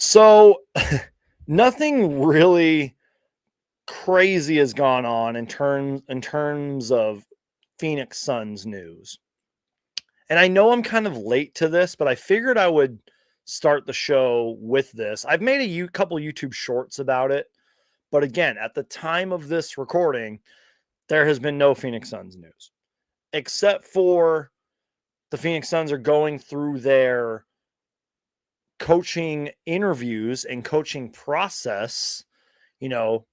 So nothing really crazy has gone on in terms of Phoenix Suns news. And I know I'm kind of late to this, but I figured I would start the show with this. I've made couple YouTube shorts about it, but again, at the time of this recording, there has been no Phoenix Suns news except for the Phoenix Suns are going through their coaching interviews and coaching process, you know,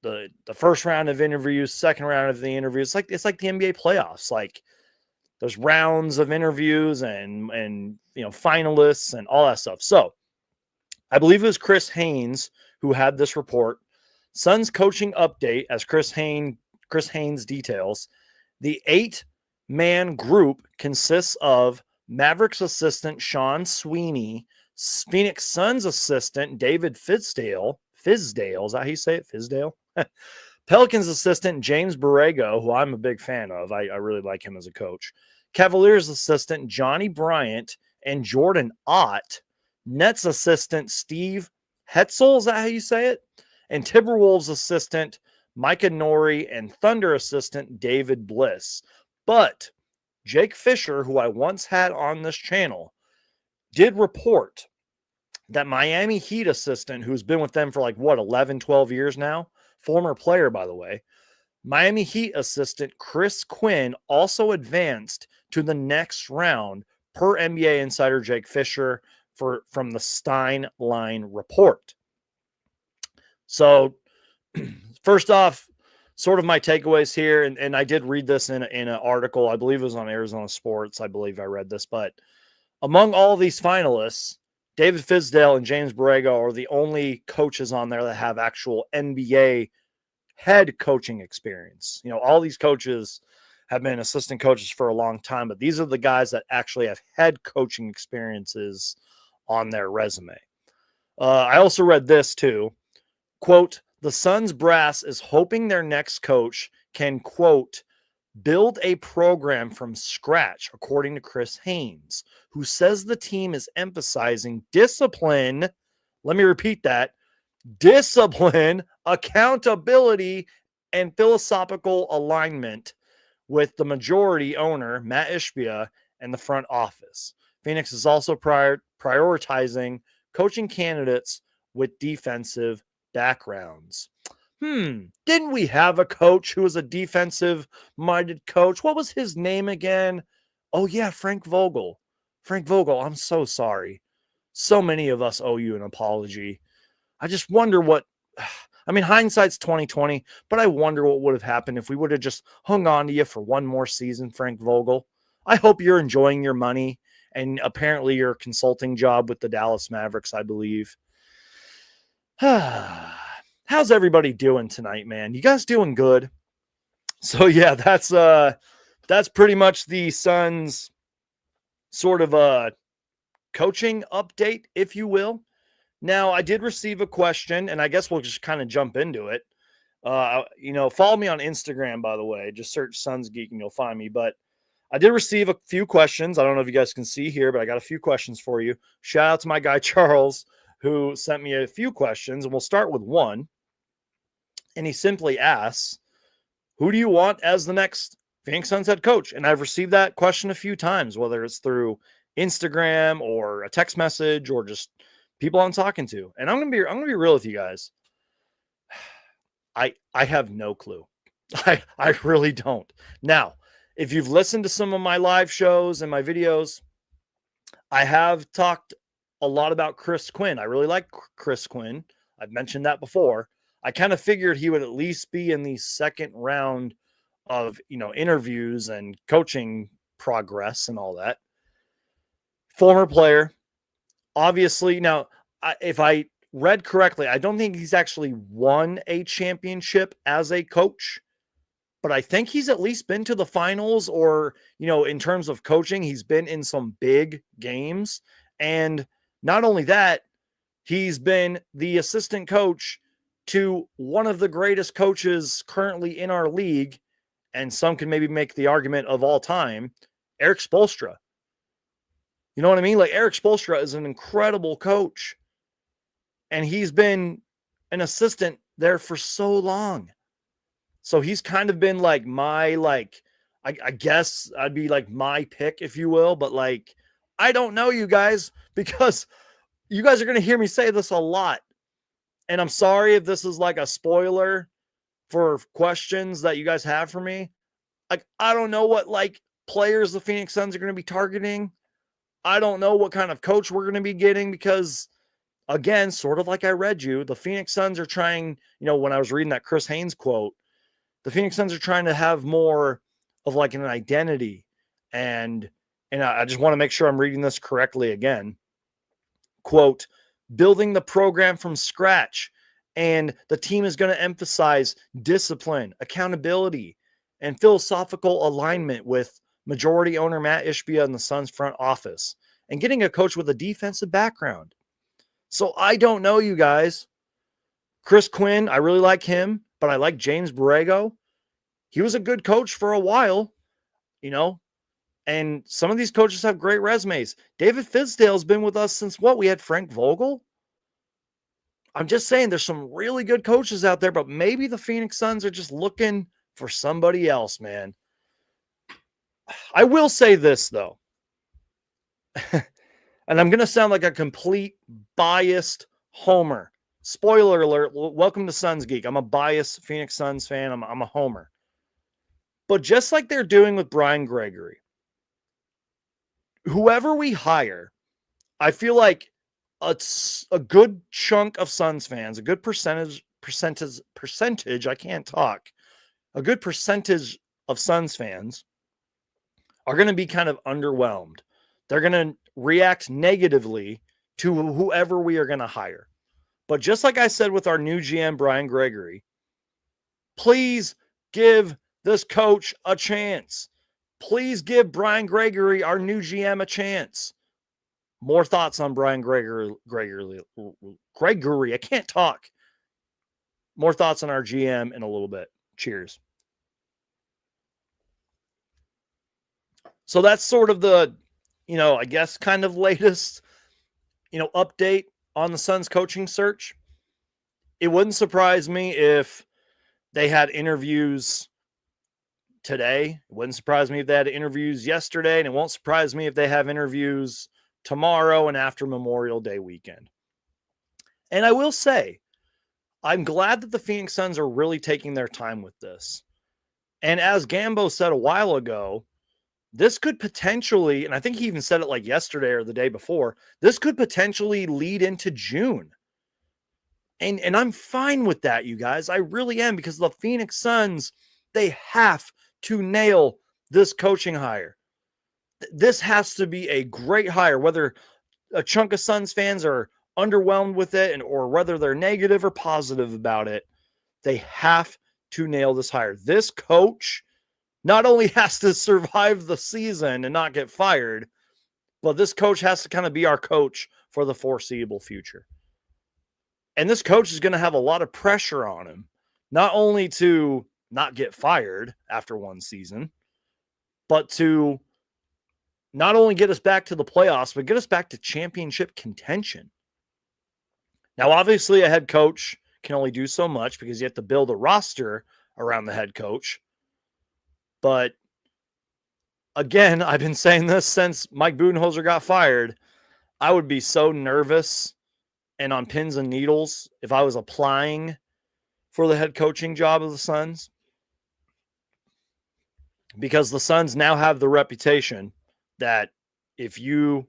the first round of interviews, second round of the interviews. It's like the NBA playoffs. Like there's rounds of interviews and finalists and all that stuff. So I believe it was Chris Haynes who had this report. Suns coaching update, as Chris Haynes details. The 8-man group consists of Mavericks assistant Sean Sweeney, Phoenix Suns assistant David Fizdale. Is that how you say it? Fizdale? Pelicans assistant James Borrego, who I'm a big fan of. I really like him as a coach. Cavaliers assistant Johnny Bryant and Jordan Ott. Nets assistant Steve Hetzel, is that how you say it? And Timberwolves assistant Micah Nori and Thunder assistant David Bliss. But Jake Fisher, who I once had on this channel, did report that Miami Heat assistant, who's been with them for 11, 12 years now, former player, by the way, Miami Heat assistant Chris Quinn also advanced to the next round per NBA insider Jake Fisher from the Stein Line report. So first off, sort of my takeaways here, and I did read this in an article. I believe it was on Arizona Sports. I believe I read this, but among all these finalists, David Fizdale and James Borrego are the only coaches on there that have actual NBA head coaching experience. All these coaches have been assistant coaches for a long time, but these are the guys that actually have head coaching experiences on their resume. I also read this too. Quote, the Suns brass is hoping their next coach can, quote, build a program from scratch, according to Chris Haynes, who says the team is emphasizing discipline. Let me repeat that. Discipline, accountability, and philosophical alignment with the majority owner, Matt Ishbia, and the front office. Phoenix is also prioritizing coaching candidates with defensive backgrounds. Didn't we have a coach who was a defensive-minded coach? What was his name again? Oh, yeah, Frank Vogel. Frank Vogel, I'm so sorry. So many of us owe you an apology. I just wonder hindsight's 2020, but I wonder what would have happened if we would have just hung on to you for one more season, Frank Vogel. I hope you're enjoying your money and apparently your consulting job with the Dallas Mavericks, I believe. How's everybody doing tonight, man? You guys doing good? So yeah, that's pretty much the Suns sort of a coaching update, if you will. Now, I did receive a question, and I guess we'll just kind of jump into it. Follow me on Instagram, by the way. Just search Suns Geek and you'll find me. But I did receive a few questions. I don't know if you guys can see here, but I got a few questions for you. Shout out to my guy, Charles, who sent me a few questions, and we'll start with one. And he simply asks, who do you want as the next Phoenix Suns head coach? And I've received that question a few times, whether it's through Instagram or a text message or just people I'm talking to. And I'm gonna be real with you guys. I have no clue. I really don't. Now, if you've listened to some of my live shows and my videos, I have talked a lot about Chris Quinn. I really like Chris Quinn. I've mentioned that before. I kind of figured he would at least be in the second round of, interviews and coaching progress and all that. Former player, obviously. Now, if I read correctly, I don't think he's actually won a championship as a coach, but I think he's at least been to the finals or, in terms of coaching, he's been in some big games. And not only that, he's been the assistant coach to one of the greatest coaches currently in our league, and some can maybe make the argument of all time, Eric Spoelstra. You know what I mean? Like, Eric Spoelstra is an incredible coach. And he's been an assistant there for so long. So he's kind of been like my, like, I guess I'd be like my pick, if you will. But like, I don't know, you guys, because you guys are going to hear me say this a lot. And I'm sorry if this is like a spoiler for questions that you guys have for me. Like, I don't know what like players the Phoenix Suns are going to be targeting. I don't know what kind of coach we're going to be getting because, again, sort of like I read you, the Phoenix Suns are trying, when I was reading that Chris Haynes quote, the Phoenix Suns are trying to have more of like an identity. And I just want to make sure I'm reading this correctly again. Quote, building the program from scratch. And the team is going to emphasize discipline, accountability, and philosophical alignment with majority owner Matt Ishbia in the Suns front office, and getting a coach with a defensive background. So I don't know, you guys. Chris Quinn, I really like him, but I like James Borrego. He was a good coach for a while, and some of these coaches have great resumes. David Fizdale's been with us since what? We had Frank Vogel. I'm just saying there's some really good coaches out there, but maybe the Phoenix Suns are just looking for somebody else, man. I will say this, though, and I'm going to sound like a complete biased homer. Spoiler alert, welcome to Suns Geek. I'm a biased Phoenix Suns fan. I'm a homer. But just like they're doing with Brian Gregory, whoever we hire, I feel like a good chunk of Suns fans, a good percentage, I can't talk, a good percentage of Suns fans are going to be kind of underwhelmed. They're going to react negatively to whoever we are going to hire. But just like I said with our new GM, Brian Gregory, please give this coach a chance. Please give Brian Gregory, our new GM, a chance. More thoughts on Brian Gregory. I can't talk. More thoughts on our GM in a little bit. Cheers. So that's sort of the, I guess kind of latest, update on the Suns coaching search. It wouldn't surprise me if they had interviews today. It wouldn't surprise me if they had interviews yesterday, and it won't surprise me if they have interviews tomorrow and after Memorial Day weekend. And I will say, I'm glad that the Phoenix Suns are really taking their time with this. And as Gambo said a while ago, this could potentially, and I think he even said it like yesterday or the day before, this could potentially lead into June. And I'm fine with that, you guys. I really am, because the Phoenix Suns, they have to nail this coaching hire. This has to be a great hire, whether a chunk of Suns fans are underwhelmed with it or whether they're negative or positive about it. They have to nail this hire. This coach not only has to survive the season and not get fired, but this coach has to kind of be our coach for the foreseeable future. And this coach is going to have a lot of pressure on him, not only to not get fired after one season, but to not only get us back to the playoffs, but get us back to championship contention. Now, obviously, a head coach can only do so much because you have to build a roster around the head coach. But again, I've been saying this since Mike Budenholzer got fired. I would be so nervous and on pins and needles if I was applying for the head coaching job of the Suns, because the Suns now have the reputation that if you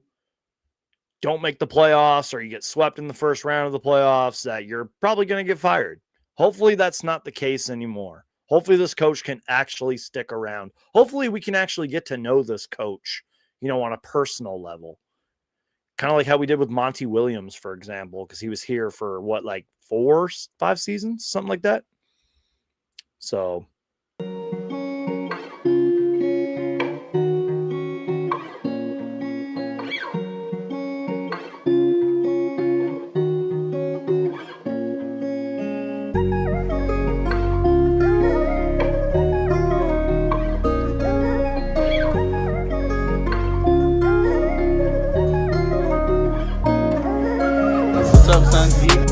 don't make the playoffs or you get swept in the first round of the playoffs, that you're probably going to get fired. Hopefully that's not the case anymore. Hopefully this coach can actually stick around. Hopefully we can actually get to know this coach, on a personal level. Kind of like how we did with Monty Williams, for example, because he was here for 4-5 seasons, something like that. So What's up, Suns Geek?